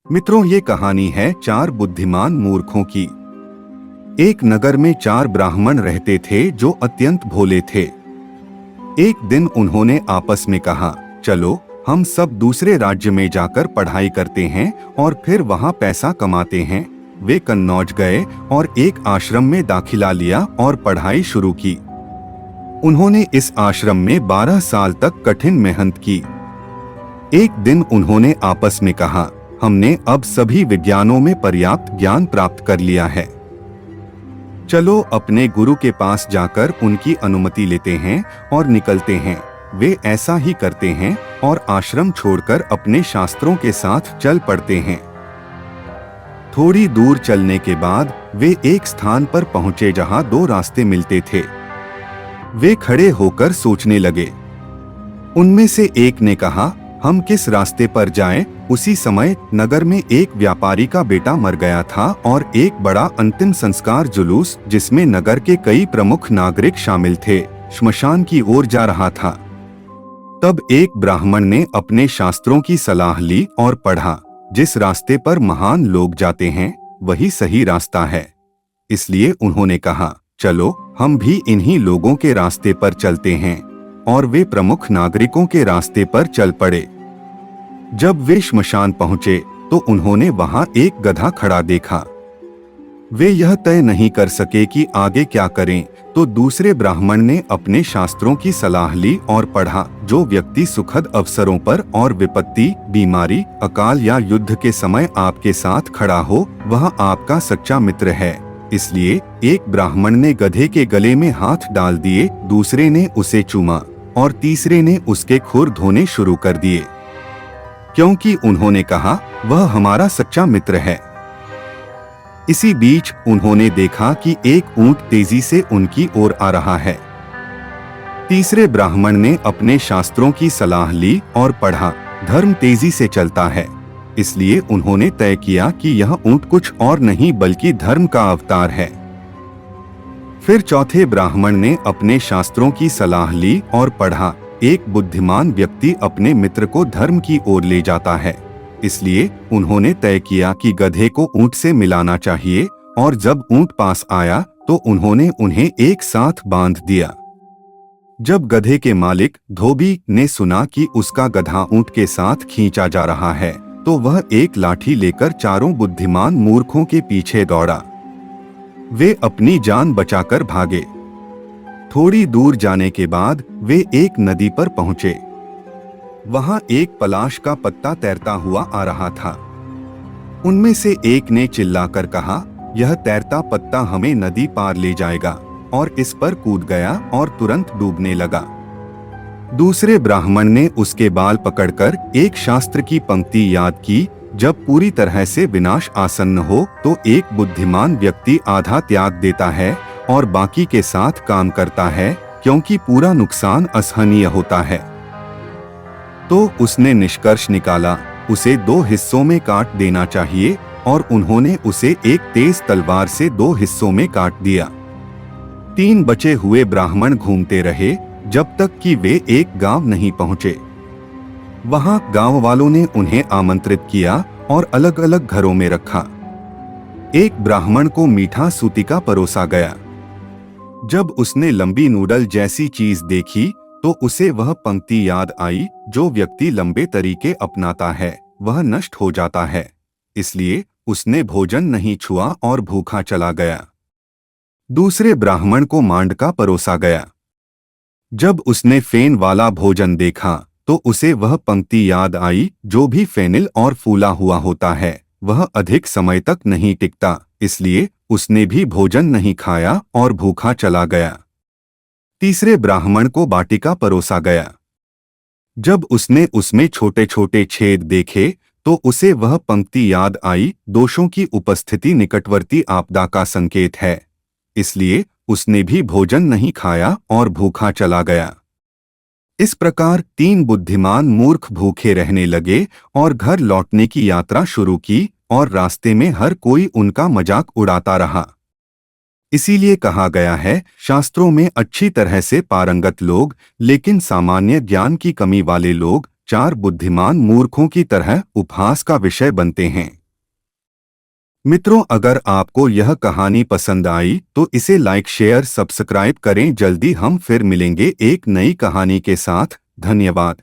मित्रों, ये कहानी है चार बुद्धिमान मूर्खों की। एक नगर में चार ब्राह्मण रहते थे जो अत्यंत भोले थे। एक दिन उन्होंने आपस में कहा, चलो हम सब दूसरे राज्य में जाकर पढ़ाई करते हैं और फिर वहाँ पैसा कमाते हैं। वे कन्नौज गए और एक आश्रम में दाखिला लिया और पढ़ाई शुरू की। उन्होंने इस आश्रम में 12 साल तक कठिन मेहनत की। एक दिन उन्होंने आपस में कहा, हमने अब सभी विज्ञानों में पर्याप्त ज्ञान प्राप्त कर लिया है। चलो अपने गुरु के पास जाकर उनकी अनुमति लेते हैं और निकलते हैं। वे ऐसा ही करते हैं और आश्रम छोड़कर अपने शास्त्रों के साथ चल पड़ते हैं। थोड़ी दूर चलने के बाद वे एक स्थान पर पहुंचे जहां दो रास्ते मिलते थे। वे खड़े होकर सोचने लगे। उनमें से एक ने कहा, हम किस रास्ते पर जाएं? उसी समय नगर में एक व्यापारी का बेटा मर गया था और एक बड़ा अंतिम संस्कार जुलूस, जिसमें नगर के कई प्रमुख नागरिक शामिल थे, श्मशान की ओर जा रहा था। तब एक ब्राह्मण ने अपने शास्त्रों की सलाह ली और पढ़ा, जिस रास्ते पर महान लोग जाते हैं वही सही रास्ता है। इसलिए उन्होंने कहा, चलो हम भी इन्हीं लोगों के रास्ते पर चलते हैं। और वे प्रमुख नागरिकों के रास्ते पर चल पड़े। जब वे श्मशान पहुंचे तो उन्होंने वहां एक गधा खड़ा देखा। वे यह तय नहीं कर सके कि आगे क्या करें, तो दूसरे ब्राह्मण ने अपने शास्त्रों की सलाह ली और पढ़ा, जो व्यक्ति सुखद अवसरों पर और विपत्ति, बीमारी, अकाल या युद्ध के समय आपके साथ खड़ा हो, वह आपका सच्चा मित्र है। इसलिए एक ब्राह्मण ने गधे के गले में हाथ डाल दिए, दूसरे ने उसे चूमा और तीसरे ने उसके खुर धोने शुरू कर दिए, क्योंकि उन्होंने कहा, वह हमारा सच्चा मित्र है। इसी बीच उन्होंने देखा कि एक ऊंट तेजी से उनकी ओर आ रहा है। तीसरे ब्राह्मण ने अपने शास्त्रों की सलाह ली और पढ़ा, धर्म तेजी से चलता है। इसलिए उन्होंने तय किया कि यह ऊंट कुछ और नहीं बल्कि धर्म का अवतार है। फिर चौथे ब्राह्मण ने अपने शास्त्रों की सलाह ली और पढ़ा, एक बुद्धिमान व्यक्ति अपने मित्र को धर्म की ओर ले जाता है। इसलिए उन्होंने तय किया कि गधे को ऊंट से मिलाना चाहिए, और जब ऊंट पास आया तो उन्होंने उन्हें एक साथ बांध दिया। जब गधे के मालिक धोबी ने सुना कि उसका गधा ऊंट के साथ खींचा जा रहा है, तो वह एक लाठी लेकर चारों बुद्धिमान मूर्खों के पीछे दौड़ा। वे अपनी जान बचाकर भागे। थोड़ी दूर जाने के बाद वे एक नदी पर पहुंचे। वहां एक पलाश का पत्ता तैरता हुआ आ रहा था। उनमें से एक ने चिल्लाकर कहा, यह तैरता पत्ता हमें नदी पार ले जाएगा, और इस पर कूद गया और तुरंत डूबने लगा। दूसरे ब्राह्मण ने उसके बाल पकड़कर एक शास्त्र की पंक्ति याद की, जब पूरी तरह से विनाश आसन्न हो तो एक बुद्धिमान व्यक्ति आधा त्याग देता है और बाकी के साथ काम करता है, क्योंकि पूरा नुकसान असहनीय होता है। तो उसने निष्कर्ष निकाला, उसे 2 हिस्सों में काट देना चाहिए, और उन्होंने उसे एक तेज तलवार से 2 हिस्सों में काट दिया। 3 बचे हुए ब्राह्मण घूमते रहे जब तक कि वे एक गांव नहीं पहुंचे। वहां गांव वालों ने उन्हें आमंत्रित किया और अलग अलग घरों में रखा। एक ब्राह्मण को मीठा सूतिका परोसा गया। जब उसने लंबी नूडल जैसी चीज देखी तो उसे वह पंक्ति याद आई, जो व्यक्ति लंबे तरीके अपनाता है वह नष्ट हो जाता है। इसलिए उसने भोजन नहीं छुआ और भूखा चला गया। दूसरे ब्राह्मण को मांडका परोसा गया। जब उसने फेन वाला भोजन देखा तो उसे वह पंक्ति याद आई, जो भी फेनिल और फूला हुआ होता है वह अधिक समय तक नहीं टिकता। इसलिए उसने भी भोजन नहीं खाया और भूखा चला गया। तीसरे ब्राह्मण को बाटिका परोसा गया। जब उसने उसमें छोटे छोटे छेद देखे तो उसे वह पंक्ति याद आई, दोषों की उपस्थिति निकटवर्ती आपदा का संकेत है। इसलिए उसने भी भोजन नहीं खाया और भूखा चला गया। इस प्रकार 3 बुद्धिमान मूर्ख भूखे रहने लगे और घर लौटने की यात्रा शुरू की, और रास्ते में हर कोई उनका मजाक उड़ाता रहा। इसीलिए कहा गया है, शास्त्रों में अच्छी तरह से पारंगत लोग, लेकिन सामान्य ज्ञान की कमी वाले लोग चार बुद्धिमान मूर्खों की तरह उपहास का विषय बनते हैं। मित्रों, अगर आपको यह कहानी पसंद आई तो इसे लाइक, शेयर, सब्सक्राइब करें। जल्दी हम फिर मिलेंगे एक नई कहानी के साथ। धन्यवाद।